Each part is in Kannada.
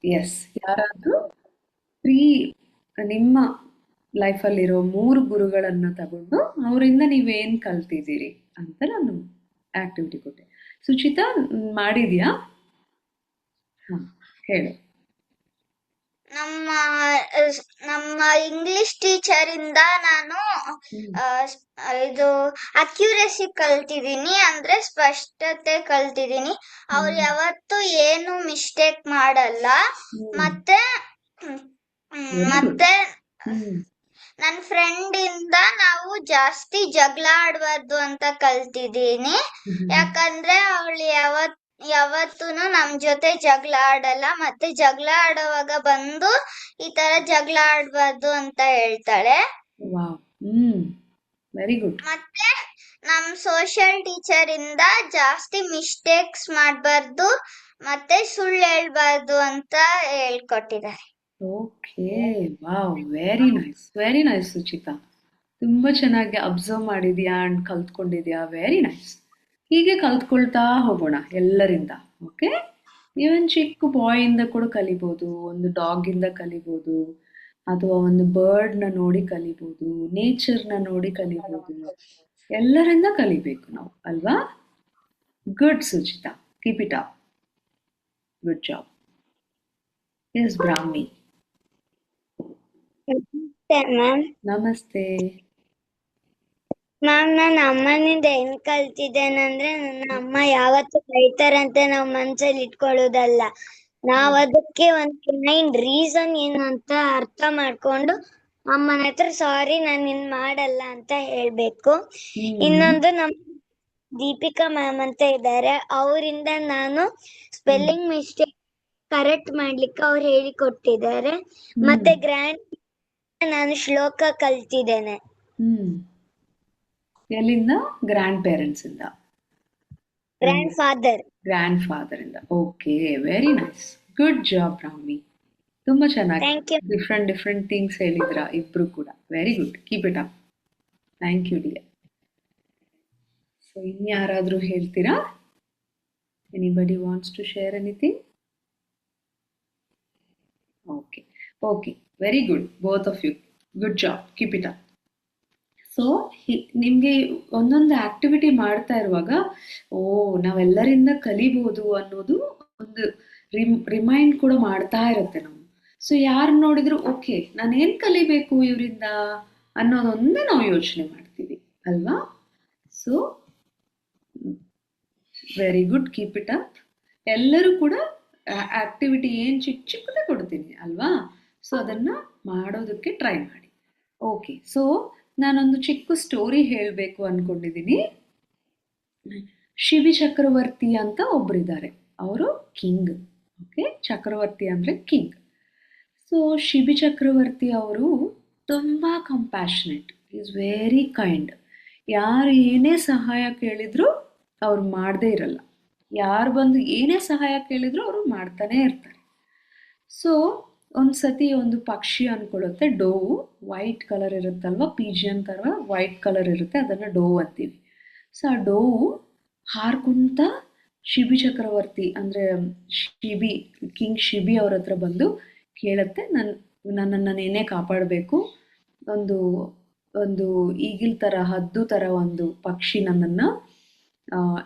ಎಸ್, ಯಾರಾದ್ರೂ ಫ್ರೀ ನಿಮ್ಮ ಲೈಫಲ್ಲಿರೋ 3 ಗುರುಗಳನ್ನ ತಗೊಂಡು ಅವರಿಂದ ನೀವೇನ್ ಕಲ್ತಿದ್ದೀರಿ ಅಂತ ನಾನು ಆಕ್ಟಿವಿಟಿ ಕೊಟ್ಟೆ. ಸುಚಿತಾ, ಮಾಡಿದ್ಯಾ? ಹಾ, ಹೇಳು. ನಮ್ಮ ನಮ್ಮ ಇಂಗ್ಲಿಷ್ ಟೀಚರ್ ಇಂದ ನಾನು ಹ್ಮ್. ಆ, ಇದು ಅಕ್ಯುರಸಿ ಕಲ್ತಿದ್ದೀನಿ, ಅಂದ್ರೆ ಸ್ಪಷ್ಟತೆ ಕಲ್ತಿದ್ದೀನಿ. ಅವ್ರು ಹ್ಮ್. ಯಾವತ್ತೂ ಏನು ಮಿಸ್ಟೇಕ್ ಮಾಡಲ್ಲ. ಹ್ಮ್. ಮತ್ತೆ ಹ್ಮ್, ವೆರಿ ಗುಡ್. ಮತ್ತೆ ಹ್ಮ್. ನನ್ನ ಫ್ರೆಂಡ್ ಇಂದ ನಾವು ಜಾಸ್ತಿ ಜಗಳ ಆಡ್ಬಾರ್ದು ಅಂತ ಕಲ್ತಿದ್ದೀನಿ. ಹ್ಮ್. ಯಾಕಂದ್ರೆ ಅವಳು ಯಾವತ್ತೂನು ನಮ್ ಜೊತೆ ಜಗಳ ಆಡಲ್ಲ, ಮತ್ತೆ ಜಗಳ ಆಡೋವಾಗ ಬಂದು ಈ ತರ ಜಗಳ ಆಡ್ಬಾರ್ದು ಅಂತ ಹೇಳ್ತಾಳೆ. ವಾವ್. ಹ್ಮ್. Very good. ಮತ್ತೆ ನಮ್ ಸೋಷಿಯಲ್ ಟೀಚರ್ ಇಂದ ಜಾಸ್ತಿ ಮಿಸ್ಟೇಕ್ಸ್ ಮಾಡ್ಬಾರ್ದು, ಮತ್ತೆ ಸುಳ್ಳು ಹೇಳ್ಬಾರ್ದು ಅಂತ ಹೇಳ್ಕೊಟ್ಟಿದ್ದಾರೆ. Okay. Wow, very nice, very nice Suchita. ತುಂಬಾ ಚೆನ್ನಾಗಿ ಅಬ್ಸರ್ವ್ ಮಾಡಿದ್ಯಾ ಅಂಡ್ ಕಲ್ತ್ಕೊಂಡಿದ್ಯಾ. Very nice. ಹೀಗೆ ಕಲ್ತ್ಕೊಳ್ತಾ ಹೋಗೋಣ ಎಲ್ಲರಿಂದ. ಓಕೆ. ಇವನ್ ಚಿಕ್ಕ ಬಾಯ್ ಇಂದ ಕೂಡ ಕಲಿಬೋದು, ಒಂದು ಡಾಗ್ ಇಂದ ಕಲಿಬೋದು, ಅಥವಾ ಒಂದು ಬರ್ಡ್ನ ನೋಡಿ ಕಲಿಬೋದು, ನೇಚರ್ನ ನೋಡಿ ಕಲಿಬೋದು. ಎಲ್ಲರಿಂದ ಕಲಿಬೇಕು ನಾವು, ಅಲ್ವಾ? Good Suchita, keep it up. Good job. Yes Brahmi. Ma'am, ನಮಸ್ತೆ. ನನ್ನ ಅಮ್ಮನಿಂದ ಏನ್ ಕಲ್ತಿದ್ದೇನಂದ್ರೆ, ನನ್ನ ಅಮ್ಮ ಯಾವತ್ತೂ ಬೈತಾರಂತೆ ನಾವ್ ಮನ್ಸಲ್ಲಿ ಇಟ್ಕೊಳ್ಳೋದಲ್ಲ. ನಾವ್ ಅದಕ್ಕೆ ಒಂದ್ ರೀಸನ್ ಏನು ಅಂತ ಅರ್ಥ ಮಾಡ್ಕೊಂಡು ಅಮ್ಮನ ಹತ್ರ ಸಾರಿ ನಾನು ಇನ್ ಮಾಡಲ್ಲ ಅಂತ ಹೇಳ್ಬೇಕು. ಹ್ಮ್. ಇನ್ನೊಂದು ನಮ್ ದೀಪಿಕಾ ಮ್ಯಾಮ್ ಅಂತ ಇದ್ದಾರೆ, ಅವರಿಂದ ನಾನು ಹ್ಮ್. ಸ್ಪೆಲ್ಲಿಂಗ್ ಮಿಸ್ಟೇಕ್ ಕರೆಕ್ಟ್ ಮಾಡ್ಲಿಕ್ಕೆ ಅವ್ರು ಹೇಳಿಕೊಟ್ಟಿದ್ದಾರೆ. ಹ್ಮ್. ಮತ್ತೆ ನಾನು ಶ್ಲೋಕ ಕಲ್ತಿದ್ದೇನೆ. ಹ್ಮ್. ಎಲ್ಲಿಂದ? ಗ್ರ್ಯಾಂಡ್ ಪೇರೆಂಟ್ಸ್ ಇಂದ? Grandfather. ಗ್ರ್ಯಾಂಡ್ ಫಾದರ್ ಇಂದ. Okay, very nice. Good job Rami. ತುಂಬಾ ಚೆನ್ನಾಗಿ thank you. Different different things ಹೇಳಿದ್ರ ಇಬ್ರು ಕೂಡ. Very good, keep it up. Thank you dear. So ಇನ್ಯಾರಾದ್ರೂ ಹೇಳ್ತೀರಾ? Anybody wants to share anything? Okay. Okay, very good both of you. Good job, keep it up. So ನಿಮಗೆ ಒಂದೊಂದು ಆಕ್ಟಿವಿಟಿ ಮಾಡ್ತಾ ಇರುವಾಗ, ಓ, ನಾವೆಲ್ಲರಿಂದ ಕಲಿಬೋದು ಅನ್ನೋದು ಒಂದು ರಿಮೈಂಡ್ ಕೂಡ ಮಾಡ್ತಾ ಇರುತ್ತೆ ನಾವು. ಸೊ ಯಾರು ನೋಡಿದ್ರು ಓಕೆ, ನಾನೇನು ಕಲಿಬೇಕು ಇವರಿಂದ ಅನ್ನೋದೊಂದೇ ನಾವು ಯೋಚನೆ ಮಾಡ್ತೀವಿ, ಅಲ್ವಾ? So very good, keep it up. ಎಲ್ಲರೂ ಕೂಡ ಆಕ್ಟಿವಿಟಿ ಏನು ಚಿಕ್ಕ ಚಿಕ್ಕದೇ ಕೊಡ್ತೀನಿ ಅಲ್ವಾ? ಸೊ ಅದನ್ನು ಮಾಡೋದಕ್ಕೆ ಟ್ರೈ ಮಾಡಿ. ಓಕೆ. ಸೊ ನಾನೊಂದು ಚಿಕ್ಕ ಸ್ಟೋರಿ ಹೇಳಬೇಕು ಅಂದ್ಕೊಂಡಿದ್ದೀನಿ. ಶಿವಿ ಚಕ್ರವರ್ತಿ ಅಂತ ಒಬ್ಬರಿದ್ದಾರೆ. ಅವರು ಕಿಂಗ್. ಓಕೆ, ಚಕ್ರವರ್ತಿ ಅಂದರೆ ಕಿಂಗ್. ಸೊ ಶಿಬಿ ಚಕ್ರವರ್ತಿ ಅವರು ತುಂಬ ಕಂಪ್ಯಾಷನೇಟ್, ಈಸ್ ವೆರಿ ಕೈಂಡ್. ಯಾರು ಏನೇ ಸಹಾಯ ಕೇಳಿದ್ರು ಅವ್ರು ಮಾಡದೇ ಇರಲ್ಲ. ಯಾರು ಬಂದು ಏನೇ ಸಹಾಯ ಕೇಳಿದ್ರು ಅವರು ಮಾಡ್ತಾನೇ ಇರ್ತಾರೆ. ಸೊ ಒಂದು ಸತಿ ಒಂದು ಪಕ್ಷಿ ಅನ್ಕೊಳ್ಳುತ್ತೆ, ಡೋವು. ವೈಟ್ ಕಲರ್ ಇರುತ್ತಲ್ವ, ಪಿಜಿಯನ್ ಥರ ವೈಟ್ ಕಲರ್ ಇರುತ್ತೆ, ಅದನ್ನು ಡೋವ್ ಅಂತೀವಿ. ಸೊ ಆ ಡೋವು ಹಾರ್ಕುಂತ ಶಿಬಿ ಚಕ್ರವರ್ತಿ ಅಂದರೆ ಶಿಬಿ, ಕಿಂಗ್ ಶಿಬಿ ಅವ್ರ ಹತ್ರ ಬಂದು ಕೇಳುತ್ತೆ, ನನ್ನನ್ನು ನೀನೇ ಕಾಪಾಡಬೇಕು. ಒಂದು ಒಂದು ಈಗಿಲ್ ಥರ, ಹದ್ದು ಥರ ಒಂದು ಪಕ್ಷಿ ನನ್ನನ್ನು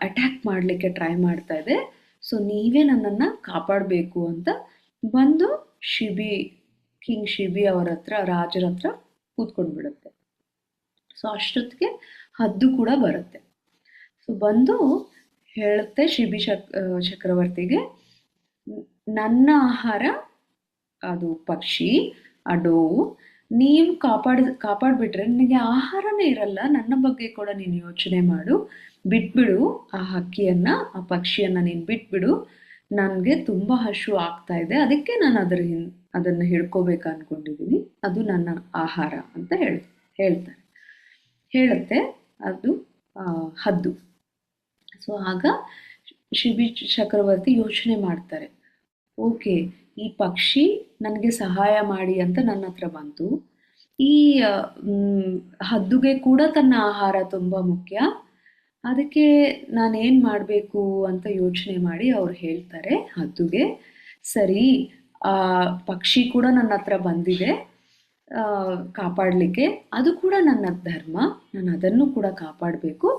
ಅಟ್ಯಾಕ್ ಮಾಡಲಿಕ್ಕೆ ಟ್ರೈ ಮಾಡ್ತಾ ಇದೆ. ಸೊ ನೀವೇ ನನ್ನನ್ನು ಕಾಪಾಡಬೇಕು ಅಂತ ಬಂದು ಶಿಬಿ, ಕಿಂಗ್ ಶಿಬಿ ಅವರ ಹತ್ರ, ರಾಜರ ಹತ್ರ ಕೂತ್ಕೊಂಡ್ಬಿಡುತ್ತೆ. ಸೊ ಅಷ್ಟೊತ್ತಿಗೆ ಹದ್ದು ಕೂಡ ಬರುತ್ತೆ. ಸೊ ಬಂದು ಹೇಳುತ್ತೆ ಶಿಬಿ ಚಕ್ರವರ್ತಿಗೆ, ನನ್ನ ಆಹಾರ ಅದು ಪಕ್ಷಿ, ಆ ಡೋವು. ನೀವು ಕಾಪಾಡಿಬಿಟ್ರೆ ನನಗೆ ಆಹಾರನೇ ಇರಲ್ಲ, ನನ್ನ ಬಗ್ಗೆ ಕೂಡ ನೀನು ಯೋಚನೆ ಮಾಡು, ಬಿಟ್ಬಿಡು ಆ ಹಕ್ಕಿಯನ್ನು, ಆ ಪಕ್ಷಿಯನ್ನು ನೀನು ಬಿಟ್ಬಿಡು. ನನಗೆ ತುಂಬ ಹಶು ಆಗ್ತಾ ಇದೆ, ಅದಕ್ಕೆ ನಾನು ಅದನ್ನು ಹಿಡ್ಕೋಬೇಕು ಅಂದ್ಕೊಂಡಿದ್ದೀನಿ, ಅದು ನನ್ನ ಆಹಾರ ಅಂತ ಹೇಳ್ತಾರೆ. ಹೇಳುತ್ತೆ ಅದು ಹದ್ದು. ಸೊ ಆಗ ಶಿಬಿ ಚಕ್ರವರ್ತಿ ಯೋಚನೆ ಮಾಡ್ತಾರೆ, ಓಕೆ, ಈ ಪಕ್ಷಿ ನನಗೆ ಸಹಾಯ ಮಾಡಿ ಅಂತ ನನ್ನ ಹತ್ರ ಬಂತು. ಈ ಹದ್ದುಗೆ ಕೂಡ ತನ್ನ ಆಹಾರ ತುಂಬ ಮುಖ್ಯ, ಅದಕ್ಕೆ ನಾನೇನು ಮಾಡಬೇಕು ಅಂತ ಯೋಚನೆ ಮಾಡಿ ಅವ್ರು ಹೇಳ್ತಾರೆ ಹದ್ದುಗೆ, ಸರಿ, ಆ ಪಕ್ಷಿ ಕೂಡ ನನ್ನ ಹತ್ರ ಬಂದಿದೆ ಕಾಪಾಡಲಿಕ್ಕೆ. ಅದು ಕೂಡ ನನ್ನ ಧರ್ಮ, ನಾನು ಅದನ್ನು ಕೂಡ ಕಾಪಾಡಬೇಕು.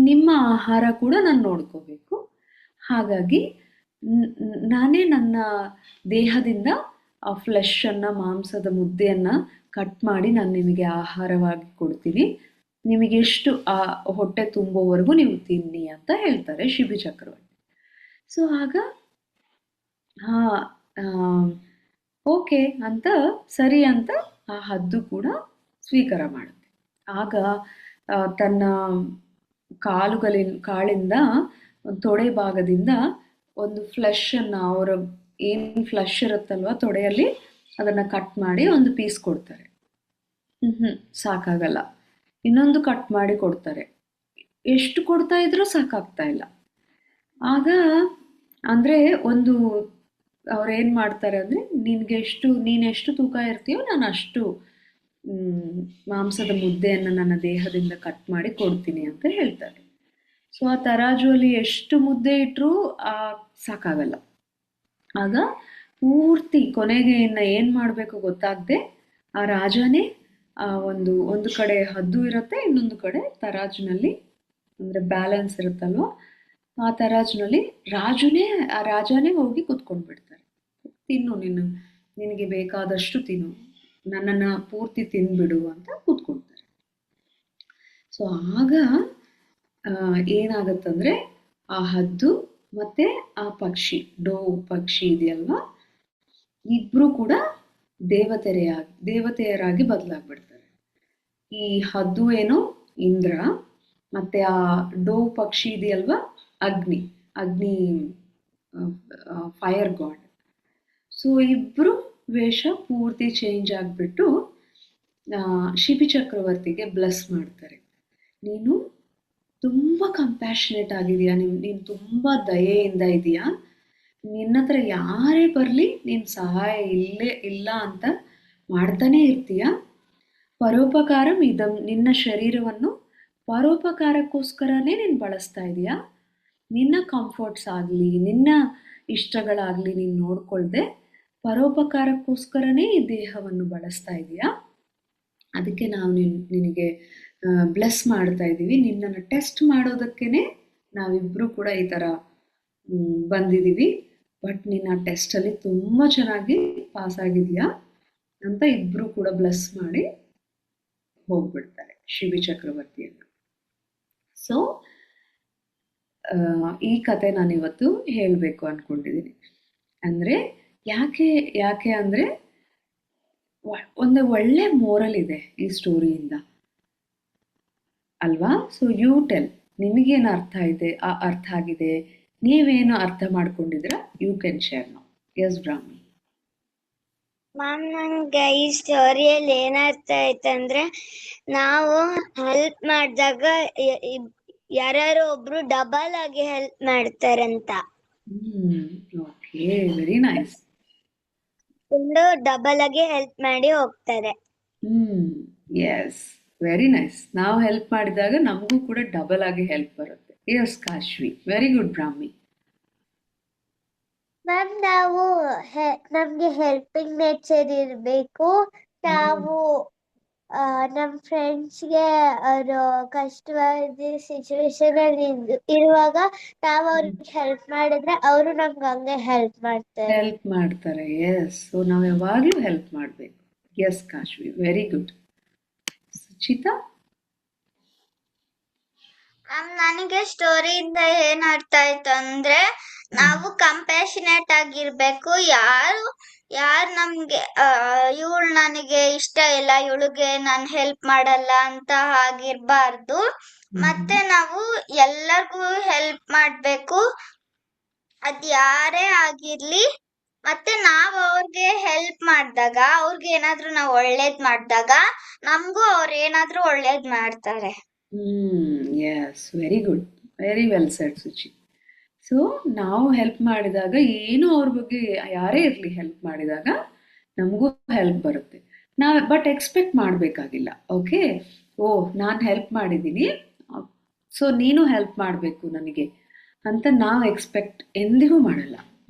ನಿಮ್ಮ ಆಹಾರ ಕೂಡ ನಾನು ನೋಡ್ಕೋಬೇಕು. ಹಾಗಾಗಿ ನಾನೇ ನನ್ನ ದೇಹದಿಂದ ಆ ಫ್ಲೆಶನ್ನು, ಮಾಂಸದ ಮುದ್ದೆಯನ್ನು ಕಟ್ ಮಾಡಿ ನಾನು ನಿಮಗೆ ಆಹಾರವಾಗಿ ಕೊಡ್ತೀನಿ. ನಿಮಗೆ ಎಷ್ಟು ಆ ಹೊಟ್ಟೆ ತುಂಬುವವರೆಗೂ ನೀವು ತಿನ್ನಿ ಅಂತ ಹೇಳ್ತಾರೆ ಶಿಬಿ ಚಕ್ರವರ್ತಿ. ಸೊ ಆಗ ಓಕೆ ಅಂತ ಸರಿ ಅಂತ ಆ ಹದ್ದು ಕೂಡ ಸ್ವೀಕಾರ ಮಾಡುತ್ತೆ. ಆಗ ತನ್ನ ಕಾಳಿಂದ ತೊಡೆ ಭಾಗದಿಂದ ಒಂದು ಫ್ಲೆಶನ್ನು, ಅವರ ಏನು ಫ್ಲೆಶ್ ಇರುತ್ತಲ್ವ ತೊಡೆಯಲ್ಲಿ, ಅದನ್ನು ಕಟ್ ಮಾಡಿ ಒಂದು ಪೀಸ್ ಕೊಡ್ತಾರೆ. ಸಾಕಾಗಲ್ಲ, ಇನ್ನೊಂದು ಕಟ್ ಮಾಡಿ ಕೊಡ್ತಾರೆ. ಎಷ್ಟು ಕೊಡ್ತಾ ಇದ್ರೂ ಸಾಕಾಗ್ತಾ ಇಲ್ಲ. ಆಗ ಅಂದರೆ ಒಂದು ಅವ್ರೇನು ಮಾಡ್ತಾರೆ ಅಂದರೆ, ನೀನೆಷ್ಟು ತೂಕ ಇರ್ತೀಯೋ ನಾನು ಅಷ್ಟು ಮಾಂಸದ ಮುದ್ದೆಯನ್ನು ನನ್ನ ದೇಹದಿಂದ ಕಟ್ ಮಾಡಿ ಕೊಡ್ತೀನಿ ಅಂತ ಹೇಳ್ತಾರೆ. ಸೊ ಆ ತರಾಜುವಲ್ಲಿ ಎಷ್ಟು ಮುದ್ದೆ ಇಟ್ಟರೂ ಸಾಕಾಗಲ್ಲ. ಆಗ ಪೂರ್ತಿ ಕೊನೆಗೆ ಇನ್ನು ಏನು ಮಾಡಬೇಕು ಗೊತ್ತಾಗದೆ ಆ ರಾಜನೇ ಒಂದು ಕಡೆ ಹದ್ದು ಇರುತ್ತೆ, ಇನ್ನೊಂದು ಕಡೆ ತರಾಜಿನಲ್ಲಿ ಅಂದರೆ ಬ್ಯಾಲೆನ್ಸ್ ಇರುತ್ತಲ್ವ, ಆ ತರಾಜಿನಲ್ಲಿ ರಾಜನೇ ಹೋಗಿ ಕೂತ್ಕೊಂಡ್ಬಿಡ್ತಾರೆ. ತಿನ್ನು, ನಿನಗೆ ಬೇಕಾದಷ್ಟು ತಿನ್ನು, ನನ್ನನ್ನು ಪೂರ್ತಿ ತಿನ್ಬಿಡು ಅಂತ ಕೂತ್ಕೊಳ್ತಾರೆ. ಸೊ ಆಗ ಏನಾಗತ್ತಂದರೆ ಆ ಹದ್ದು ಮತ್ತು ಆ ಪಕ್ಷಿ, ಡೋವ್ ಪಕ್ಷಿ ಇದೆಯಲ್ವಾ, ಇಬ್ಬರು ಕೂಡ ದೇವತೆಯರಾಗಿ ಬದಲಾಗ್ಬಿಡ್ತಾರೆ. ಈ ಹದ್ದು ಏನೋ ಇಂದ್ರ, ಮತ್ತು ಆ ಡೋವ್ ಪಕ್ಷಿ ಇದೆಯಲ್ವಾ ಅಗ್ನಿ ಫೈರ್ ಗಾಡ್. ಸೊ ಇಬ್ಬರು ವೇಷ ಪೂರ್ತಿ ಚೇಂಜ್ ಆಗಿಬಿಟ್ಟು ಶಿಬಿ ಚಕ್ರವರ್ತಿಗೆ ಬ್ಲೆಸ್ ಮಾಡ್ತಾರೆ. ನೀನು ತುಂಬ ಕಂಪ್ಯಾಷನೇಟ್ ಆಗಿದೆಯಾ, ನೀನು ತುಂಬ ದಯೆಯಿಂದ ಇದೆಯಾ, ನಿನ್ನ ಹತ್ರ ಯಾರೇ ಬರಲಿ ನೀನು ಸಹಾಯ ಇಲ್ಲ ಅಂತ ಮಾಡ್ತಾನೇ ಇರ್ತೀಯ. ಪರೋಪಕಾರಂ ಇದಂ, ನಿನ್ನ ಶರೀರವನ್ನು ಪರೋಪಕಾರಕ್ಕೋಸ್ಕರನೇ ನೀನು ಬಳಸ್ತಾ ಇದೆಯಾ. ನಿನ್ನ ಕಂಫರ್ಟ್ಸ್ ಆಗಲಿ, ನಿನ್ನ ಇಷ್ಟಗಳಾಗಲಿ ನೀನು ನೋಡ್ಕೊಳ್ದೆ ಪರೋಪಕಾರಕ್ಕೋಸ್ಕರನೇ ಈ ದೇಹವನ್ನು ಬಳಸ್ತಾ ಇದೆಯಾ. ಅದಕ್ಕೆ ನಾವು ನಿನಗೆ ಬ್ಲೆಸ್ ಮಾಡ್ತಾ ಇದ್ದೀವಿ. ನಿನ್ನನ್ನು ಟೆಸ್ಟ್ ಮಾಡೋದಕ್ಕೇ ನಾವಿಬ್ಬರು ಕೂಡ ಈ ಥರ ಬಂದಿದ್ದೀವಿ. ಬಟ್ ನೀನು ಆ ಟೆಸ್ಟಲ್ಲಿ ತುಂಬ ಚೆನ್ನಾಗಿ ಪಾಸ್ ಆಗಿದೆಯಾ ಅಂತ ಇಬ್ಬರು ಕೂಡ ಬ್ಲೆಸ್ ಮಾಡಿ ಹೋಗ್ಬಿಡ್ತಾರೆ ಶಿಬಿ ಚಕ್ರವರ್ತಿಯನ್ನು. ಸೊ ಈ ಕತೆ ನಾನಿವತ್ತು ಹೇಳಬೇಕು ಅಂದ್ಕೊಂಡಿದ್ದೀನಿ. ಅಂದರೆ ಯಾಕೆ ಅಂದರೆ ಒಂದು ಒಳ್ಳೆ ಮೋರಲ್ ಇದೆ ಈ ಸ್ಟೋರಿಯಿಂದ ಅಲ್ವಾ. ಸೊ ಯು ಟೆಲ್, ನಿಮಗೇನು ಅರ್ಥ ಆಗಿದೆ, ನೀವೇನು ಅರ್ಥ ಮಾಡ್ಕೊಂಡಿದ್ದೀರಾ, you can share now. Yes Brahmi. Ma'am, ನಂಗೆ ಈ ಸ್ಟೋರಿಯಲ್ಲಿ ಏನರ್ಥ ಆಯ್ತಂದ್ರೆ, ನಾವು ಹೆಲ್ಪ್ ಮಾಡಿದಾಗ ಯಾರು ಒಬ್ರು ಡಬಲ್ ಆಗಿ ಹೆಲ್ಪ್ ಮಾಡ್ತಾರಂತ. Okay, very nice. ಡಬಲ್ ಆಗಿ ಹೆಲ್ಪ್ ಮಾಡಿ ಹೋಗ್ತಾರೆ. Yes, very nice. ನಾವು ಹೆಲ್ಪ್ ಮಾಡಿದಾಗ ನಮಗೂ ಕೂಡ ಡಬಲ್ ಆಗಿ ಹೆಲ್ಪ್ ಬರುತ್ತೆ. Yes Kashvi, very good Brahmi. Ma'am, ನಮ್ಗೆ ಹೆಲ್ಪಿಂಗ್ ನೇಚರ್ ಇರಬೇಕು. ನಾವು ನಮ್ಮ ಫ್ರೆಂಡ್ಸ್ಗೆ ಅವರು ಕಷ್ಟವಾದ ಸಿಚುವೇಶನ್ ಅಲ್ಲಿ ಇರುವಾಗ ನಾವು ಅವ್ರಿಗೆ ಹೆಲ್ಪ್ ಮಾಡಿದ್ರೆ ಅವರು ನಮ್ಗೆ ಹಂಗೆ ಹೆಲ್ಪ್ ಮಾಡ್ತಾರೆ. ಎಸ್, ಸೊ ನಾವು ಯಾವಾಗಲೂ ಹೆಲ್ಪ್ ಮಾಡಬೇಕು. Yes Kashvi, very good. Suchita? ನನಗೆ ಸ್ಟೋರಿಯಿಂದ ಏನ್ ಅರ್ಥ ಆಯ್ತು ಅಂದ್ರೆ, ನಾವು ಕಂಪ್ಯಾಷನೇಟ್ ಆಗಿರ್ಬೇಕು. ಯಾರು ನಮ್ಗೆ ಇವಳು ನನಗೆ ಇಷ್ಟ ಇಲ್ಲ, ಇವಳಿಗೆ ನಾನು ಹೆಲ್ಪ್ ಮಾಡಲ್ಲ ಅಂತ ಆಗಿರ್ಬಾರ್ದು. ಮತ್ತೆ ನಾವು ಎಲ್ಲರಿಗೂ ಹೆಲ್ಪ್ ಮಾಡ್ಬೇಕು, ಅದ್ ಯಾರೇ ಆಗಿರ್ಲಿ. ಮತ್ತೆ ನಾವು ಅವ್ರಿಗೆ ಹೆಲ್ಪ್ ಮಾಡಿದಾಗ, ಅವ್ರಿಗೆ ಏನಾದ್ರೂ ನಾವು ಒಳ್ಳೇದ್ ಮಾಡಿದಾಗ ನಮಗೂ ಅವ್ರು ಏನಾದ್ರೂ ಒಳ್ಳೇದ್ ಮಾಡ್ತಾರೆ. Yes, very good, very well said Suchi. So ನಾವು ಹೆಲ್ಪ್ ಮಾಡಿದಾಗ, ಏನು ಅವ್ರ ಬಗ್ಗೆ ಯಾರೇ ಇರಲಿ ಹೆಲ್ಪ್ ಮಾಡಿದಾಗ ನಮಗೂ ಹೆಲ್ಪ್ ಬರುತ್ತೆ. ಬಟ್ ಎಕ್ಸ್ಪೆಕ್ಟ್ ಮಾಡಬೇಕಾಗಿಲ್ಲ. ಓಕೆ, ನಾನು ಹೆಲ್ಪ್ ಮಾಡಿದ್ದೀನಿ, ಸೊ ನೀನು ಹೆಲ್ಪ್ ಮಾಡಬೇಕು ನನಗೆ ಅಂತ ನಾವು ಎಕ್ಸ್ಪೆಕ್ಟ್ ಎಂದಿಗೂ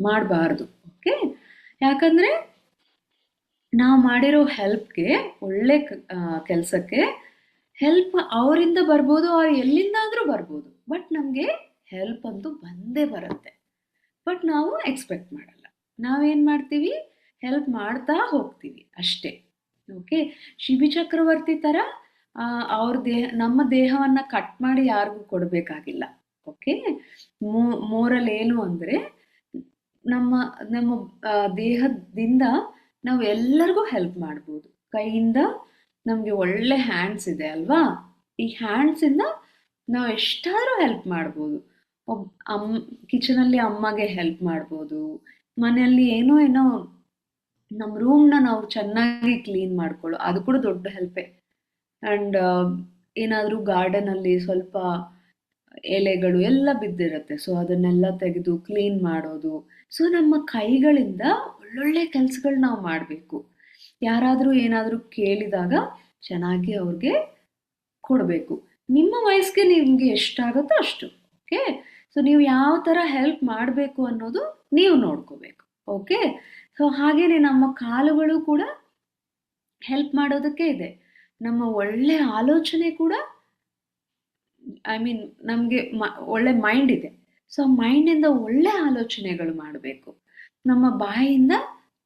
ಮಾಡಬಾರ್ದು. ಓಕೆ, ಯಾಕಂದರೆ ನಾವು ಮಾಡಿರೋ ಹೆಲ್ಪ್ಗೆ, ಒಳ್ಳೆ ಕೆಲಸಕ್ಕೆ ಹೆಲ್ಪ್ ಅವರಿಂದ ಬರ್ಬೋದು, ಅವ್ರು ಎಲ್ಲಿಂದಾದರೂ ಬರ್ಬೋದು, ಬಟ್ ನಮಗೆ ಹೆಲ್ಪ್ ಅಂತೂ ಬಂದೇ ಬರುತ್ತೆ. ಬಟ್ ನಾವು ಎಕ್ಸ್ಪೆಕ್ಟ್ ಮಾಡಲ್ಲ, ನಾವೇನು ಮಾಡ್ತೀವಿ, ಹೆಲ್ಪ್ ಮಾಡ್ತಾ ಹೋಗ್ತೀವಿ ಅಷ್ಟೇ. ಓಕೆ, ಶಿಬಿ ಚಕ್ರವರ್ತಿ ಥರ ಅವ್ರ ನಮ್ಮ ದೇಹವನ್ನು ಕಟ್ ಮಾಡಿ ಯಾರಿಗೂ ಕೊಡಬೇಕಾಗಿಲ್ಲ. ಓಕೆ, ಮೋರಲ್ ಏನು ಅಂದರೆ ನಮ್ಮ ನಮ್ಮ ದೇಹದಿಂದ ನಾವು ಎಲ್ಲರಿಗೂ ಹೆಲ್ಪ್ ಮಾಡ್ಬೋದು. ಕೈಯಿಂದ ನಮಗೆ ಒಳ್ಳೆ ಹ್ಯಾಂಡ್ಸ್ ಇದೆ ಅಲ್ವಾ, ಈ ಹ್ಯಾಂಡ್ಸಿಂದ ನಾವು ಎಷ್ಟಾದರೂ ಹೆಲ್ಪ್ ಮಾಡ್ಬೋದು. ಕಿಚನಲ್ಲಿ ಅಮ್ಮಗೆ ಹೆಲ್ಪ್ ಮಾಡ್ಬೋದು, ಮನೆಯಲ್ಲಿ ಏನೋ ನಮ್ಮ ರೂಮ್ನ ನಾವು ಚೆನ್ನಾಗಿ ಕ್ಲೀನ್ ಮಾಡ್ಕೊಳ್ಳೋ, ಅದು ಕೂಡ ದೊಡ್ಡ ಹೆಲ್ಪೇ. ಆ್ಯಂಡ್ ಏನಾದರೂ ಗಾರ್ಡನಲ್ಲಿ ಸ್ವಲ್ಪ ಎಲೆಗಳು ಎಲ್ಲ ಬಿದ್ದಿರುತ್ತೆ, ಸೊ ಅದನ್ನೆಲ್ಲ ತೆಗೆದು ಕ್ಲೀನ್ ಮಾಡೋದು. ಸೊ ನಮ್ಮ ಕೈಗಳಿಂದ ಒಳ್ಳೊಳ್ಳೆ ಕೆಲಸಗಳು ನಾವು ಮಾಡಬೇಕು. ಯಾರಾದರೂ ಏನಾದರೂ ಕೇಳಿದಾಗ ಚೆನ್ನಾಗಿ ಅವ್ರಿಗೆ ಕೊಡಬೇಕು. ನಿಮ್ಮ ವಯಸ್ಸಿಗೆ ನಿಮಗೆ ಎಷ್ಟಾಗುತ್ತೋ ಅಷ್ಟು. ಓಕೆ, ಸೊ ನೀವು ಯಾವ ಥರ ಹೆಲ್ಪ್ ಮಾಡಬೇಕು ಅನ್ನೋದು ನೀವು ನೋಡ್ಕೋಬೇಕು. ಓಕೆ, ಸೊ ಹಾಗೆಯೇ ನಮ್ಮ ಕಾಲುಗಳು ಕೂಡ ಹೆಲ್ಪ್ ಮಾಡೋದಕ್ಕೆ ಇದೆ. ನಮ್ಮ ಒಳ್ಳೆ ಆಲೋಚನೆ ಕೂಡ, ನಮಗೆ ಒಳ್ಳೆ ಮೈಂಡ್ ಇದೆ, ಸೊ ಮೈಂಡಿಂದ ಒಳ್ಳೆ ಆಲೋಚನೆಗಳು ಮಾಡಬೇಕು. ನಮ್ಮ ಬಾಯಿಯಿಂದ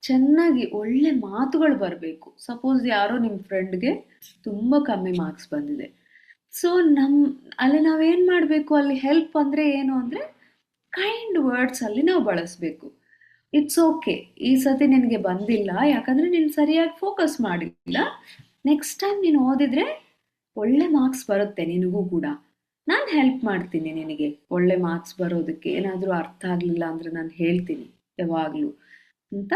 ಚೆನ್ನಾಗಿ ಒಳ್ಳೆ ಮಾತುಗಳು ಬರಬೇಕು. ಸಪೋಸ್ ಯಾರೋ ನಿಮ್ಮ ಫ್ರೆಂಡ್ಗೆ ತುಂಬ ಕಮ್ಮಿ ಮಾರ್ಕ್ಸ್ ಬಂದಿದೆ, ಸೊ ಅಲ್ಲಿ ನಾವೇನು ಮಾಡಬೇಕು, ಅಲ್ಲಿ ಹೆಲ್ಪ್ ಅಂದರೆ ಏನು ಅಂದರೆ ಕೈಂಡ್ ವರ್ಡ್ಸಲ್ಲಿ ನಾವು ಬಳಸಬೇಕು. ಇಟ್ಸ್ ಓಕೆ, ಈ ಸತಿ ನಿನಗೆ ಬಂದಿಲ್ಲ ಯಾಕಂದರೆ ನೀನು ಸರಿಯಾಗಿ ಫೋಕಸ್ ಮಾಡಿಲ್ಲ, ನೆಕ್ಸ್ಟ್ ಟೈಮ್ ನೀನು ಓದಿದರೆ ಒಳ್ಳೆ ಮಾರ್ಕ್ಸ್ ಬರುತ್ತೆ ನಿನಗೂ ಕೂಡ, ನಾನು ಹೆಲ್ಪ್ ಮಾಡ್ತೀನಿ ನಿನಗೆ ಒಳ್ಳೆ ಮಾರ್ಕ್ಸ್ ಬರೋದಕ್ಕೆ. ಏನಾದರೂ ಅರ್ಥ ಆಗಲಿಲ್ಲ ಅಂದರೆ ನಾನು ಹೇಳ್ತೀನಿ ಯಾವಾಗಲೂ ಅಂತ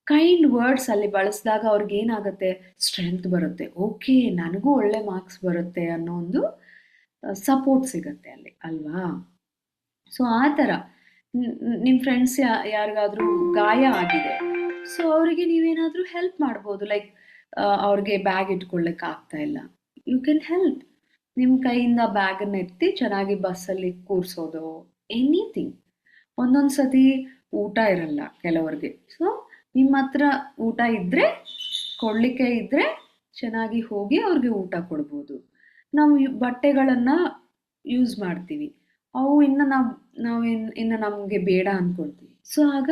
ಕೈಂಡ್ ವರ್ಡ್ಸ್ ಅಲ್ಲಿ ಬಳಸಿದಾಗ ಅವ್ರಿಗೆ ಏನಾಗುತ್ತೆ, ಸ್ಟ್ರೆಂತ್ ಬರುತ್ತೆ. ಓಕೆ, ನನಗೂ ಒಳ್ಳೆ ಮಾರ್ಕ್ಸ್ ಬರುತ್ತೆ ಅನ್ನೋ ಒಂದು ಸಪೋರ್ಟ್ ಸಿಗುತ್ತೆ ಅಲ್ಲಿ ಅಲ್ವಾ. ಸೊ ಆ ಥರ ನಿಮ್ಮ ಫ್ರೆಂಡ್ಸ್ ಯಾರಿಗಾದರೂ ಗಾಯ ಆಗಿದೆ, ಸೊ ಅವರಿಗೆ ನೀವೇನಾದರೂ ಹೆಲ್ಪ್ ಮಾಡ್ಬೋದು. ಲೈಕ್ ಅವ್ರಿಗೆ ಬ್ಯಾಗ್ ಇಟ್ಕೊಳ್ಳಿಕ್ಕೆ ಆಗ್ತಾ ಇಲ್ಲ, ಯು ಕ್ಯಾನ್ ಹೆಲ್ಪ್. ನಿಮ್ಮ ಕೈಯಿಂದ ಬ್ಯಾಗನ್ನು ಎತ್ತಿ ಚೆನ್ನಾಗಿ ಬಸ್ಸಲ್ಲಿ ಕೂರಿಸೋದು, ಎನಿಥಿಂಗ್. ಒಂದೊಂದು ಸತಿ ಊಟ ಇರಲ್ಲ ಕೆಲವರಿಗೆ, ಸೊ ನಿಮ್ಮ ಹತ್ರ ಊಟ ಇದ್ದರೆ, ಕೊಡಲಿಕ್ಕೆ ಇದ್ದರೆ ಚೆನ್ನಾಗಿ ಹೋಗಿ ಅವ್ರಿಗೆ ಊಟ ಕೊಡ್ಬೋದು. ನಾವು ಬಟ್ಟೆಗಳನ್ನು ಯೂಸ್ ಮಾಡ್ತೀವಿ, ಅವು ಇನ್ನು ಇನ್ನು ನಮಗೆ ಬೇಡ ಅಂದ್ಕೊಳ್ತೀವಿ, ಸೊ ಆಗ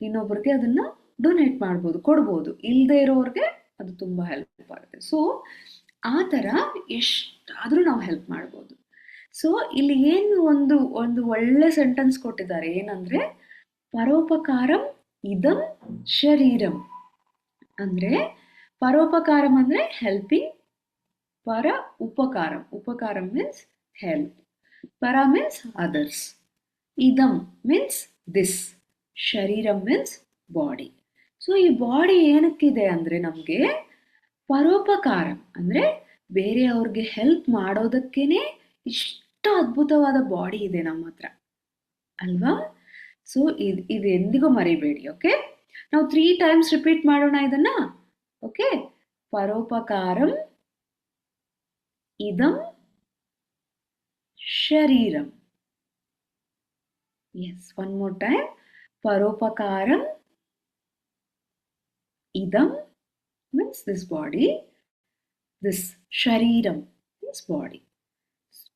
ಇನ್ನೊಬ್ರಿಗೆ ಅದನ್ನು ಡೊನೇಟ್ ಮಾಡ್ಬೋದು, ಕೊಡ್ಬೋದು. ಇಲ್ಲದೆ ಇರೋರಿಗೆ ಅದು ತುಂಬ ಹೆಲ್ಪ್ ಆಗುತ್ತೆ. ಸೊ ಆ ಥರ ಎಷ್ಟಾದರೂ ನಾವು ಹೆಲ್ಪ್ ಮಾಡ್ಬೋದು. ಸೊ ಇಲ್ಲಿ ಏನು ಒಂದು ಒಳ್ಳೆ ಸೆಂಟೆನ್ಸ್ ಕೊಟ್ಟಿದ್ದಾರೆ, ಏನಂದರೆ ಪರೋಪಕಾರಂ ಇದಂ ಶರೀರಂ. ಅಂದರೆ ಪರೋಪಕಾರಂ ಅಂದರೆ ಹೆಲ್ಪಿಂಗ್, ಪರ ಉಪಕಾರಂ, ಉಪಕಾರಂ ಮೀನ್ಸ್ ಹೆಲ್ಪ್, ಪರ ಮೀನ್ಸ್ ಅದರ್ಸ್, ಇದಂ ಮೀನ್ಸ್ ದಿಸ್, ಶರೀರಂ ಮೀನ್ಸ್ ಬಾಡಿ. ಸೊ ಈ ಬಾಡಿ ಏನಕ್ಕಿದೆ ಅಂದರೆ ನಮಗೆ ಪರೋಪಕಾರಂ ಅಂದರೆ ಬೇರೆಯವ್ರಿಗೆ ಹೆಲ್ಪ್ ಮಾಡೋದಕ್ಕೇನೆ ಇಷ್ಟು ಅದ್ಭುತವಾದ ಬಾಡಿ ಇದೆ ನಮ್ಮ ಹತ್ರ ಅಲ್ವಾ. ಸೊ ಇದು ಎಂದಿಗೂ ಮರಿಬೇಡಿ. ಓಕೆ, ನಾವು 3 times ರಿಪೀಟ್ ಮಾಡೋಣ ಇದನ್ನ. ಓಕೆ, ಪರೋಪಕಾರಂ ಇದಂ ಶರೀರಂ. Yes, one more time. ಪರೋಪಕಾರಂ idam means this body, this shariram means body.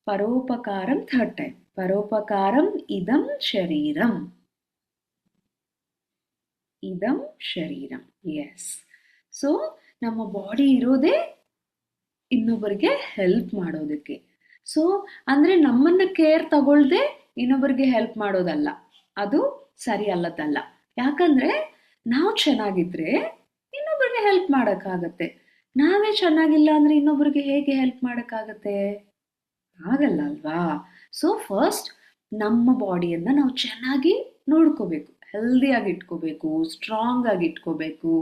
Paropakaram, third time. Paropakaram idam shariram. Idam shariram. Yes. So ನಮ್ಮ ಬಾಡಿ ಇರೋದೇ ಇನ್ನೊಬ್ಬರಿಗೆ ಹೆಲ್ಪ್ ಮಾಡೋದಕ್ಕೆ. ಸೊ ಅಂದರೆ ನಮ್ಮನ್ನು ಕೇರ್ ತಗೊಳ್ದೆ ಇನ್ನೊಬ್ಬರಿಗೆ ಹೆಲ್ಪ್ ಮಾಡೋದಲ್ಲ, ಅದು ಸರಿ ಅಲ್ಲದಲ್ಲ. ಯಾಕಂದರೆ ನಾವು ಚೆನ್ನಾಗಿದ್ರೆ ಇನ್ನೊಬ್ರಿಗೆ ಹೆಲ್ಪ್ ಮಾಡೋಕ್ಕಾಗತ್ತೆ, ನಾವೇ ಚೆನ್ನಾಗಿಲ್ಲ ಅಂದರೆ ಇನ್ನೊಬ್ರಿಗೆ ಹೇಗೆ ಹೆಲ್ಪ್ ಮಾಡೋಕ್ಕಾಗತ್ತೆ, ಆಗಲ್ಲ ಅಲ್ವಾ. ಸೊ ಫಸ್ಟ್ ನಮ್ಮ ಬಾಡಿಯನ್ನು ನಾವು ಚೆನ್ನಾಗಿ ನೋಡ್ಕೋಬೇಕು, ಹೆಲ್ದಿಯಾಗಿ ಇಟ್ಕೋಬೇಕು, ಸ್ಟ್ರಾಂಗ್ ಆಗಿ ಇಟ್ಕೋಬೇಕು.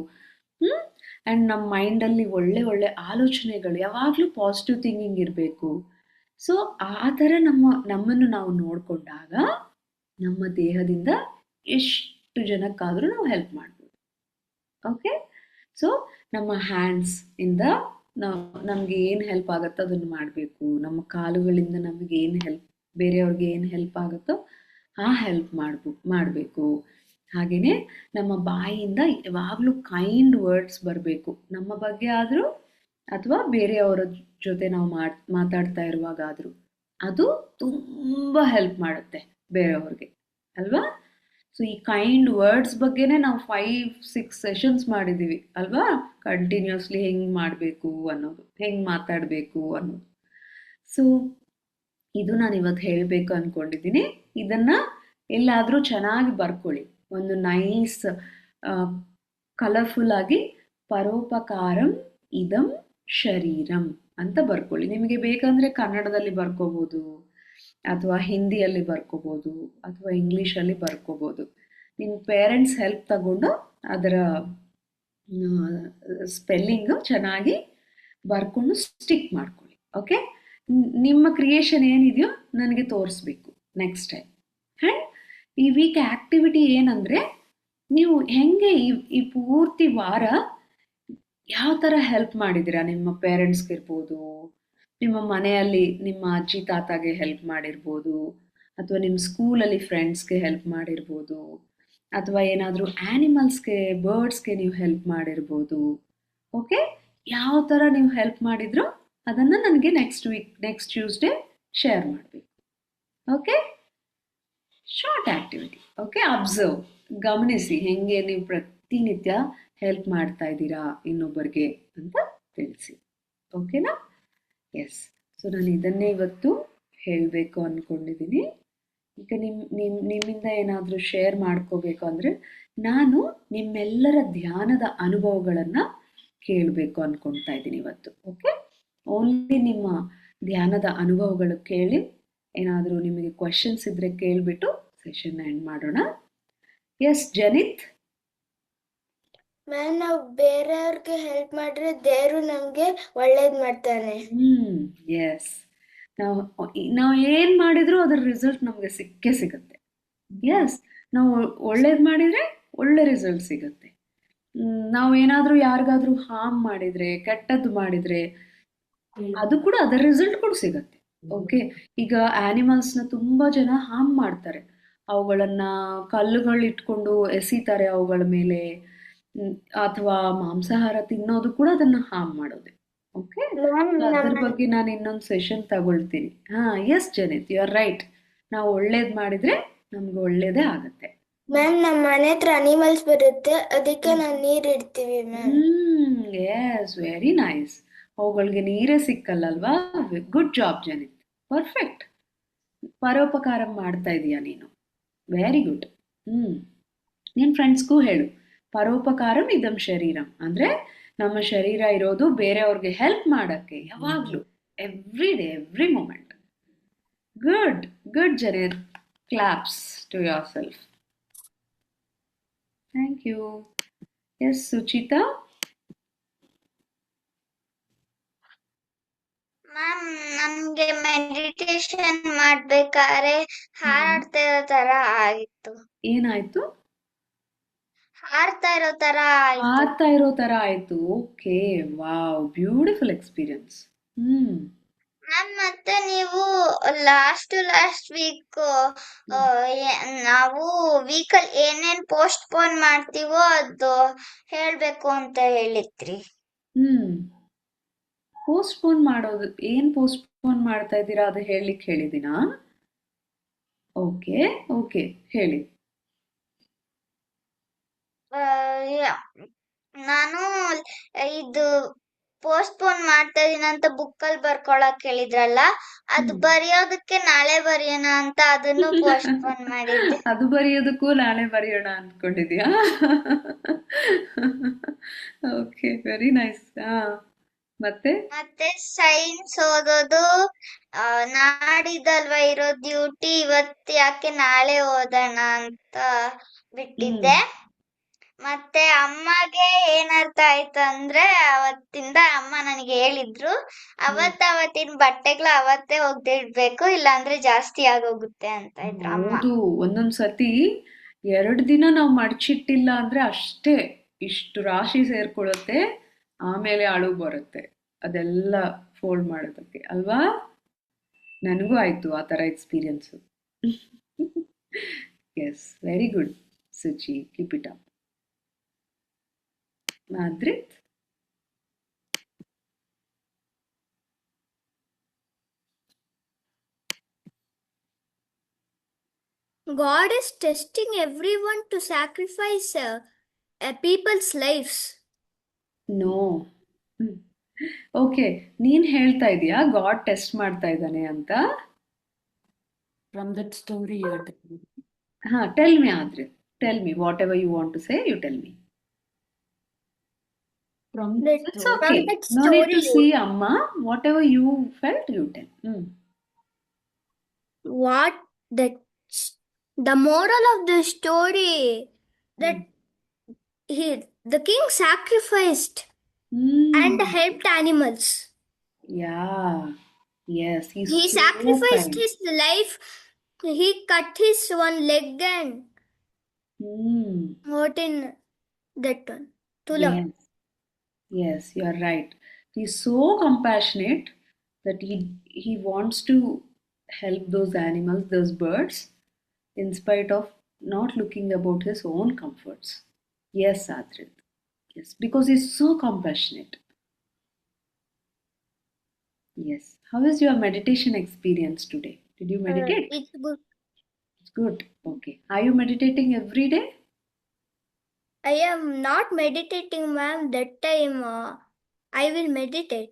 ಆ್ಯಂಡ್ ನಮ್ಮ ಮೈಂಡಲ್ಲಿ ಒಳ್ಳೆ ಒಳ್ಳೆ ಆಲೋಚನೆಗಳು, ಯಾವಾಗಲೂ ಪಾಸಿಟಿವ್ ಥಿಂಕಿಂಗ್ ಇರಬೇಕು. ಸೊ ಆ ಥರ ನಮ್ಮನ್ನು ನಾವು ನೋಡಿಕೊಂಡಾಗ ನಮ್ಮ ದೇಹದಿಂದ ಎಷ್ಟು ಜನಕ್ಕಾದರೂ ನಾವು ಹೆಲ್ಪ್ ಮಾಡ್ಬೋದು. ಓಕೆ, ಸೊ ನಮ್ಮ ಹ್ಯಾಂಡ್ಸ್ ಇಂದ ನಮಗೆ ಏನು ಹೆಲ್ಪ್ ಆಗುತ್ತೋ ಅದನ್ನು ಮಾಡಬೇಕು. ನಮ್ಮ ಕಾಲುಗಳಿಂದ ನಮಗೆ ಏನು ಹೆಲ್ಪ್, ಬೇರೆಯವ್ರಿಗೆ ಏನು ಹೆಲ್ಪ್ ಆಗುತ್ತೋ ಆ ಹೆಲ್ಪ್ ಮಾಡಬೇಕು. ಹಾಗೆಯೇ ನಮ್ಮ ಬಾಯಿಯಿಂದ ಯಾವಾಗಲೂ ಕೈಂಡ್ ವರ್ಡ್ಸ್ ಬರಬೇಕು, ನಮ್ಮ ಬಗ್ಗೆ ಆದರೂ ಅಥವಾ ಬೇರೆಯವರ ಜೊತೆ ನಾವು ಮಾತಾಡ್ತಾ ಇರುವಾಗಾದರೂ. ಅದು ತುಂಬ ಹೆಲ್ಪ್ ಮಾಡುತ್ತೆ ಬೇರೆಯವ್ರಿಗೆ, ಅಲ್ವಾ? ಸೊ ಈ ಕೈಂಡ್ ವರ್ಡ್ಸ್ ಬಗ್ಗೆನೇ ನಾವು 5-6 ಸೆಷನ್ಸ್ ಮಾಡಿದ್ದೀವಿ ಅಲ್ವಾ? ಕಂಟಿನ್ಯೂಸ್ಲಿ ಹೆಂಗೆ ಮಾಡಬೇಕು ಅನ್ನೋದು, ಹೆಂಗೆ ಮಾತಾಡಬೇಕು ಅನ್ನೋದು. ಸೊ ಇದು ನಾನು ಇವತ್ತು ಹೇಳಬೇಕು ಅಂದ್ಕೊಂಡಿದ್ದೀನಿ. ಇದನ್ನು ಎಲ್ಲಾದರೂ ಚೆನ್ನಾಗಿ ಬರ್ಕೊಳ್ಳಿ, ಒಂದು ನೈಸ್ ಕಲರ್ಫುಲ್ ಆಗಿ ಪರೋಪಕಾರಂ ಇದಂ ಶರೀರಂ ಅಂತ ಬರ್ಕೊಳ್ಳಿ. ನಿಮಗೆ ಬೇಕಂದರೆ ಕನ್ನಡದಲ್ಲಿ ಬರ್ಕೋಬೋದು, ಅಥವಾ ಹಿಂದಿಯಲ್ಲಿ ಬರ್ಕೋಬೋದು, ಅಥವಾ ಇಂಗ್ಲೀಷಲ್ಲಿ ಬರ್ಕೋಬೋದು. ನಿಮ್ಮ ಪೇರೆಂಟ್ಸ್ ಹೆಲ್ಪ್ ತಗೊಂಡು ಅದರ ಸ್ಪೆಲ್ಲಿಂಗು ಚೆನ್ನಾಗಿ ಬರ್ಕೊಂಡು ಸ್ಟಿಕ್ ಮಾಡ್ಕೊಳ್ಳಿ. ಓಕೆ, ನಿಮ್ಮ ಕ್ರಿಯೇಷನ್ ಏನಿದೆಯೋ ನನಗೆ ತೋರಿಸ್ಬೇಕು ನೆಕ್ಸ್ಟ್ ಟೈಮ್. ಆ್ಯಂಡ್ ಈ ವೀಕ್ ಆ್ಯಕ್ಟಿವಿಟಿ ಏನಂದರೆ, ನೀವು ಹೆಂಗೆ ಈ ಪೂರ್ತಿ ವಾರ ಯಾವ ಥರ ಹೆಲ್ಪ್ ಮಾಡಿದ್ದೀರಾ ನಿಮ್ಮ ಪೇರೆಂಟ್ಸ್ಗೆ ಇರ್ಬೋದು, ನಿಮ್ಮ ಮನೆಯಲ್ಲಿ ನಿಮ್ಮ ಅಜ್ಜಿ ತಾತಾಗೆ ಹೆಲ್ಪ್ ಮಾಡಿರ್ಬೋದು, ಅಥವಾ ನಿಮ್ಮ ಸ್ಕೂಲಲ್ಲಿ ಫ್ರೆಂಡ್ಸ್ಗೆ ಹೆಲ್ಪ್ ಮಾಡಿರ್ಬೋದು, ಅಥವಾ ಏನಾದರೂ ಆ್ಯನಿಮಲ್ಸ್ಗೆ, ಬರ್ಡ್ಸ್ಗೆ ನೀವು ಹೆಲ್ಪ್ ಮಾಡಿರ್ಬೋದು. ಓಕೆ, ಯಾವ ಥರ ನೀವು ಹೆಲ್ಪ್ ಮಾಡಿದ್ರೋ ಅದನ್ನು ನನಗೆ ನೆಕ್ಸ್ಟ್ ಟ್ಯೂಸ್ಡೇ ಶೇರ್ ಮಾಡಬೇಕು. Okay, short activity. Okay, observe, ಗಮನಿಸಿ ಹೆಂಗೆ ನೀವು ಪ್ರತಿನಿತ್ಯ ಹೆಲ್ಪ್ ಮಾಡ್ತಾ ಇದ್ದೀರಾ ಇನ್ನೊಬ್ಬರಿಗೆ ಅಂತ ತಿಳಿಸಿ. ಓಕೆನಾ? ಎಸ್. ಸೊ ನಾನು ಇದನ್ನೇ ಇವತ್ತು ಹೇಳಬೇಕು ಅಂದ್ಕೊಂಡಿದ್ದೀನಿ. ಈಗ ನಿಮ್ಮಿಂದ ಏನಾದರೂ ಶೇರ್ ಮಾಡ್ಕೋಬೇಕು ಅಂದರೆ, ನಾನು ನಿಮ್ಮೆಲ್ಲರ ಧ್ಯಾನದ ಅನುಭವಗಳನ್ನು ಕೇಳಬೇಕು ಅಂದ್ಕೊಳ್ತಾ ಇದ್ದೀನಿ ಇವತ್ತು. ಓಕೆ, ಓನ್ಲಿ ನಿಮ್ಮ ಧ್ಯಾನದ ಅನುಭವಗಳು ಕೇಳಿ, ಏನಾದರೂ ನಿಮಗೆ ಕ್ವಶನ್ಸ್ ಇದ್ದರೆ ಕೇಳಿಬಿಟ್ಟು ಸೆಷನ್ ಎಂಡ್ ಮಾಡೋಣ. ಎಸ್ ಜನಿತ್? ಮ್ಯಾಮ್, ನಾವು ಬೇರೆಯವ್ರಿಗೆ ಹೆಲ್ಪ್ ಮಾಡಿದ್ರೆ ದೇವರು ನಮ್ಗೆ ಒಳ್ಳೇದ್ ಮಾಡ್ತಾನೆ. ಎಸ್, ನಾವು ಏನು ಮಾಡಿದ್ರು ಅದರ ರಿಸಲ್ಟ್ ನಮಗೆ ಸಿಕ್ಕೇ ಸಿಗುತ್ತೆ. ಎಸ್, ನಾವು ಒಳ್ಳೇದು ಮಾಡಿದರೆ ಒಳ್ಳೆ ರಿಸಲ್ಟ್ ಸಿಗುತ್ತೆ. ನಾವು ಏನಾದರೂ ಯಾರಿಗಾದ್ರೂ ಹಾರ್ಮ್ ಮಾಡಿದರೆ, ಕೆಟ್ಟದ್ದು ಮಾಡಿದರೆ, ಅದು ಕೂಡ ಅದರ ರಿಸಲ್ಟ್ ಕೂಡ ಸಿಗುತ್ತೆ. ಓಕೆ, ಈಗ ಆ್ಯನಿಮಲ್ಸ್ನ ತುಂಬ ಜನ ಹಾರ್ಮ್ ಮಾಡ್ತಾರೆ, ಅವುಗಳನ್ನು ಕಲ್ಲುಗಳಿಟ್ಕೊಂಡು ಎಸಿತಾರೆ ಅವುಗಳ ಮೇಲೆ, ಅಥವಾ ಮಾಂಸಾಹಾರ ತಿನ್ನೋದು ಕೂಡ ಅದನ್ನು ಹಾರ್ಮ್ ಮಾಡೋದೆ. ಓಕೆ, ಅದ್ರ ಬಗ್ಗೆ ನಾನು ಇನ್ನೊಂದು ಸೆಷನ್ ತಗೊಳ್ತೀನಿ. Yes Janit, you are right. ನಾವು ಒಳ್ಳೇದು ಮಾಡಿದ್ರೆ ನಮ್ಗೆ ಒಳ್ಳೇದೇ ಆಗತ್ತೆ. ಮ್ಯಾಮ್, ನಮ್ಮ ಮನೆ ಹತ್ರ ಅನಿಮಲ್ಸ್ ಬರುತ್ತೆ, ಅದಕ್ಕೆ ನಾವು ನೀರ್ ಇಡ್ತೀವಿ ಮ್ಯಾಮ್. S, very nice. ಅವುಗಳಿಗೆ ನೀರೇ ಸಿಕ್ಕಲ್ಲಲ್ವಾ? Good job Janith, perfect. ಪರೋಪಕಾರ ಮಾಡ್ತಾ ಇದೀಯ ನೀನು, ವೆರಿ ಗುಡ್. ನಿನ್ನ ಫ್ರೆಂಡ್ಸ್ಗೂ ಹೇಳು, ಪರೋಪಕಾರಂ ಇದಂ ಶರೀರಂ ಅಂದರೆ ನಮ್ಮ ಶರೀರ ಇರೋದು ಬೇರೆಯವ್ರಿಗೆ ಹೆಲ್ಪ್ ಮಾಡೋಕ್ಕೆ, ಯಾವಾಗಲೂ, every day, every moment. Good good Janit, claps to your self. Thank you. Yes Suchita? Ma'am, ನಮ್ಗೆ ಮೆಡಿಟೇಷನ್ ಮಾಡ್ಬೇಕಾದ್ರೆ ಹಾಡ್ತಾ ಇರೋ ತರ ಆಯ್ತು. ಏನಾಯ್ತು? ಹಾಡ್ತಾ ಇರೋ ತರ ಆಯ್ತು. ಆಡ್ತಾ ಇರೋ ಥರ ಆಯಿತು. Okay, wow, beautiful experience. Ma'am, ಮತ್ತೆ ನೀವು ಲಾಸ್ಟ್ ವೀಕ್ ನಾವು ವೀಕಲ್ಲಿ ಏನೇನ್ ಪೋಸ್ಟ್ ಪೋನ್ ಮಾಡ್ತೀವೋ ಅದು ಹೇಳ್ಬೇಕು ಅಂತ ಹೇಳಿದ್ರಿ. ಪೋಸ್ಟ್ಪೋನ್ ಮಾಡೋದು, ಏನು ಪೋಸ್ಟ್ಪೋನ್ ಮಾಡ್ತಾ ಇದ್ದೀರಾ ಅದು ಹೇಳಲಿಕ್ಕೆ ಹೇಳಿದ್ದೀನಾ? ಓಕೆ ಓಕೆ, ಹೇಳಿ. ನಾನು ಇದು ಪೋಸ್ಟ್ಪೋನ್ ಮಾಡ್ತಾ ಇದೀನಿ ಅಂತ ಬುಕ್ಕಲ್ಲಿ ಬರ್ಕೊಳಕ್ ಹೇಳಿದ್ರಲ್ಲ, ಅದು ಬರೆಯೋದಕ್ಕೆ ನಾಳೆ ಬರೆಯೋಣ ಅಂತ ಅದನ್ನು ಪೋಸ್ಟ್ಪೋನ್ ಮಾಡಿದ್ದೆ. ಅದು ಬರೆಯೋದಕ್ಕೂ ನಾಳೆ ಬರೆಯೋಣ ಅಂದ್ಕೊಂಡಿದ್ಯಾ? Okay, very nice. ಮತ್ತೆ ಸೈನ್ಸ್ ಓದೋದು ನಾಡಿದ್ದಲ್ವಾ ಇರೋ ಡ್ಯೂಟಿ, ಇವತ್ತು ಯಾಕೆ ನಾಳೆ ಓದೋಣ ಅಂತ ಬಿಟ್ಟಿದ್ದೆ. ಮತ್ತೆ ಅಮ್ಮಗೆ ಏನರ್ಥ ಆಯ್ತು ಅಂದ್ರೆ, ಅವತ್ತಿಂದ ಅಮ್ಮ ನನಗೆ ಹೇಳಿದ್ರು, ಅವತ್ತಿನ ಬಟ್ಟೆಗಳು ಅವತ್ತೇ ಒಗ್ದಿಡ್ಬೇಕು, ಇಲ್ಲಾಂದ್ರೆ ಜಾಸ್ತಿ ಆಗೋಗುತ್ತೆ ಅಂತ ಇದ್ರು ಅಮ್ಮ. ಹೌದು, ಒಂದೊಂದ್ಸತಿ 2 ದಿನ ನಾವು ಮಡಚಿಟ್ಟಿಲ್ಲ ಅಂದ್ರೆ ಅಷ್ಟೇ ಇಷ್ಟು ರಾಶಿ ಸೇರ್ಕೊಳ್ಳುತ್ತೆ, ಆಮೇಲೆ ಅಳು ಬರುತ್ತೆ ಅದೆಲ್ಲ ಫೋಲ್ಡ್ ಮಾಡೋದಕ್ಕೆ, ಅಲ್ವಾ? ನನಗೂ ಆಯ್ತು ಆ ಥರ experience. Yes, very good. Suchi, keep it up. Madrit? God is testing everyone to sacrifice people's lives. No. Okay, ನೀನು ಹೇಳ್ತಾ ಇದೀಯಾ ಗಾಡ್ ಟೆಸ್ಟ್ ಮಾಡ್ತಾ ಇದ್ದಾನೆ ಅಂತ? From that story you are telling. ಹಾಂ, ಟೆಲ್ ಮಿ ಆದ್ರೆ, tell me what ever you want to say, you tell me. From That- that It's story. okay. that No need to story- see Amma. Whatever you felt, you tell. What the moral of the story that the king sacrificed and helped animals. Yeah. Yes. He's He so sacrificed kind. his life. He cut his one leg and what in that one? Tulam. Yes. Yes, you are right. He's so compassionate that he wants to help those animals, those birds, in spite of not looking about his own comforts. Yes, Adrit. Yes, because he's so compassionate. Yes. How is your meditation experience today? Did you meditate? It's good. It's good. Okay. Are you meditating every day? I am not meditating, ma'am. That time I will meditate.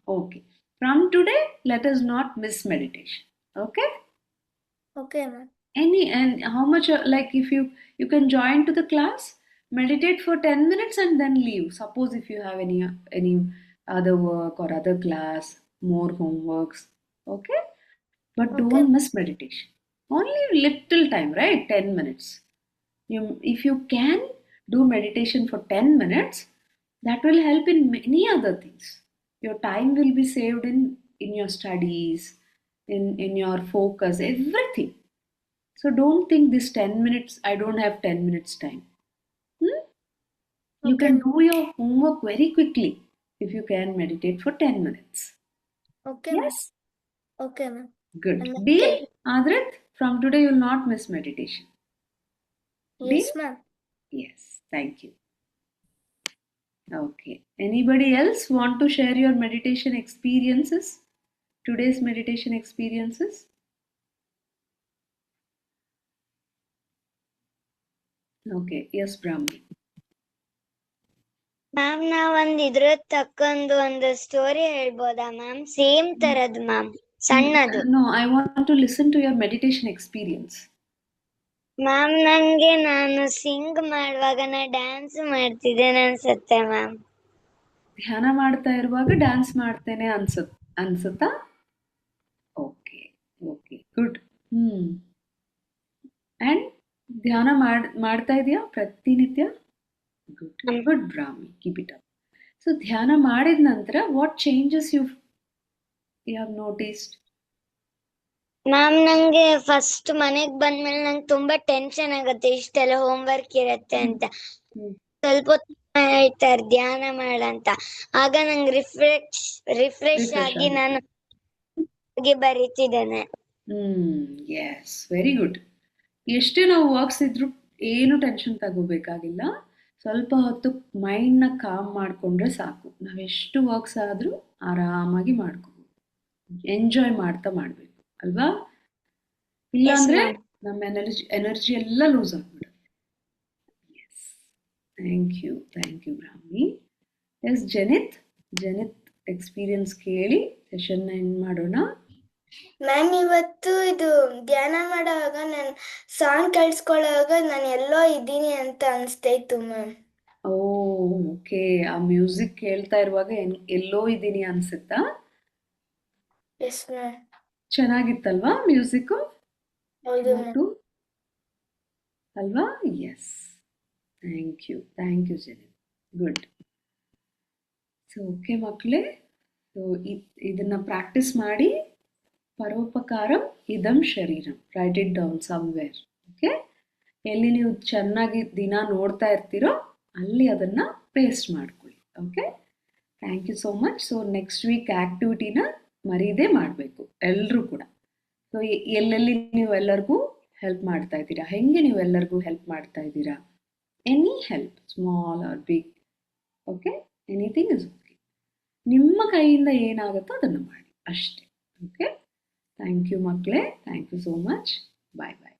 Okay. From today, let us not miss meditation. Okay? Okay, ma'am. And how much, like if you can join to the class, meditate for 10 minutes and then leave. Suppose if you have any other work or other class, more homeworks. Okay? But Okay. don't miss meditation. Only little time, right? 10 minutes. If you can do meditation for 10 minutes, that will help in many other things. Your time will be saved in your studies, in your focus, everything. So don't think this 10 minutes, I don't have 10 minutes time. You can do your homework very quickly if you can meditate for 10 minutes. Okay, Yes? ma'am. Okay, ma'am. Good. And Deal, okay. Adrit, from today you will not miss meditation. Yes, Deal? ma'am. Yes, thank you. Okay. Anybody else want to share your meditation experiences? Today's meditation experiences? Okay. Yes, Brahmi. Ma'am ನಾವೊಂದ್ ಇದ್ರ ತಕ್ಕೊಂದು ಒಂದು ಸ್ಟೋರಿ ಹೇಳ್ಬೋದಾ ಮ್ಯಾಮ್? ಸೇಮ್ ತರದ್ ಮ್ಯಾಮ್, ಸಣ್ಣದು. No, I want to listen to your meditation experience. Ma'am ನಾನು ಸಿಂಗ್ ಮಾಡುವಾಗ ನಾ ಡ್ಯಾನ್ಸ್ ಮಾಡ್ತಿದ್ದೇನೆ ಅನ್ಸುತ್ತೆ ಮ್ಯಾಮ್. ಧ್ಯಾನ ಮಾಡ್ತಾ ಇರುವಾಗ ಡ್ಯಾನ್ಸ್ ಮಾಡ್ತೇನೆ ಅನ್ಸುತ್ತಾ? Okay, okay, good. ಅಂಡ್ ಧ್ಯಾನ ಮಾಡ್ತಾ ಇದೆಯಾ ಪ್ರತಿನಿತ್ಯ? Good Brahmi, keep it up. So ಧ್ಯಾನ ಮಾಡಿದ ನಂತರ what changes you have noticed? Ma'am ನಂಗೆ ಫಸ್ಟ್ ಮನೆಗ್ ಬಂದ್ಮೇಲೆ ನಂಗೆ ತುಂಬಾ ಟೆನ್ಷನ್ ಆಗತ್ತೆ, ಇಷ್ಟೆಲ್ಲ ಹೋಮ್ ವರ್ಕ್ ಇರತ್ತೆ ಅಂತ. ಸ್ವಲ್ಪ ಹೊತ್ತು ಹೇಳ್ತಾರೆ ಧ್ಯಾನ ಮಾಡಂತ, ಆಗ ನಂಗೆ ರಿಫ್ರೆಶ್ ಆಗಿ ನಾನು ಬರೀತಿದ್ದೇನೆ. S, very good. ಎಷ್ಟೇ ನಾವು ವರ್ಕ್ಸ್ ಇದ್ರೂ ಏನು ಟೆನ್ಷನ್ ತಗೋಬೇಕಾಗಿಲ್ಲ. ಸ್ವಲ್ಪ ಹೊತ್ತು ಮೈಂಡ್ನ ಕಾಮ್ ಮಾಡಿಕೊಂಡ್ರೆ ಸಾಕು. ನಾವೆಷ್ಟು ವರ್ಕ್ಸ್ ಆದರೂ ಆರಾಮಾಗಿ ಮಾಡ್ಕೋಬೋದು. ಎಂಜಾಯ್ ಮಾಡ್ತಾ ಮಾಡಬೇಕು ಅಲ್ವಾ? ಇಲ್ಲಾಂದ್ರೆ ನಮ್ಮ ಎನರ್ಜಿ ಎಲ್ಲ ಲೂಸ್ ಆಗ್ಬಿಡುತ್ತೆ. Yes, thank you Brahmi. Yes, Janit experience ಕೇಳಿ ಸೆಷನ್ನ ಎಂಡ್ ಮಾಡೋಣ. ಮ್ಯಾಮ್, ಇವತ್ತು ಇದು ಧ್ಯಾನ ಮಾಡುವಾಗ ನಾನು ಸಾಂಗ್ ಕೇಳಿಸ್ಕೊಳ್ಳುವಾಗ ನಾನು ಎಲ್ಲೋ ಇದ್ದೀನಿ ಅಂತ ಅನಿಸ್ತಾ ಇತ್ತು ಮ್ಯಾಮ್. ಓಕೆ, ಆ ಮ್ಯೂಸಿಕ್ ಕೇಳ್ತಾ ಇರುವಾಗ ಎಲ್ಲೋ ಇದ್ದೀನಿ ಅನ್ಸುತ್ತಾ? Yes ma'am. ಚೆನ್ನಾಗಿತ್ತಲ್ವಾ ಮ್ಯೂಸಿಕ್ಕು? ಹೌದು ಮ್ಯಾಮ್. ಅಲ್ವಾ? Yes, thank you Janith, good. So okay ಮಕ್ಕಳೇ, ಸೊ ಇದನ್ನ ಪ್ರಾಕ್ಟೀಸ್ ಮಾಡಿ. ಪರೋಪಕಾರಂ ಇದಂ ಶರೀರಂ, write it down somewhere. Okay, ಎಲ್ಲಿ ನೀವು ಚೆನ್ನಾಗಿ ದಿನ ನೋಡ್ತಾ ಇರ್ತೀರೋ ಅಲ್ಲಿ ಅದನ್ನು ಪೇಸ್ಟ್ ಮಾಡ್ಕೊಳ್ಳಿ. Okay, thank you so much. So next week ಆ್ಯಕ್ಟಿವಿಟಿನ ಮರೀದೇ ಮಾಡಬೇಕು ಎಲ್ಲರೂ ಕೂಡ. ಸೊ ಎಲ್ಲೆಲ್ಲಿ ನೀವು ಎಲ್ಲರಿಗೂ ಹೆಲ್ಪ್ ಮಾಡ್ತಾ ಇದ್ದೀರಾ? ಹೆಂಗೆ ನೀವು ಎಲ್ಲರಿಗೂ ಹೆಲ್ಪ್ ಮಾಡ್ತಾ ಇದ್ದೀರಾ? Any help, small or big, okay, anything is okay. ನಿಮ್ಮ ಕೈಯಿಂದ ಏನಾಗುತ್ತೋ ಅದನ್ನು ಮಾಡಿ ಅಷ್ಟೇ. ಓಕೆ, ಥ್ಯಾಂಕ್ ಯು ಮಕ್ಕಳೇ, thank you so much. Bye bye.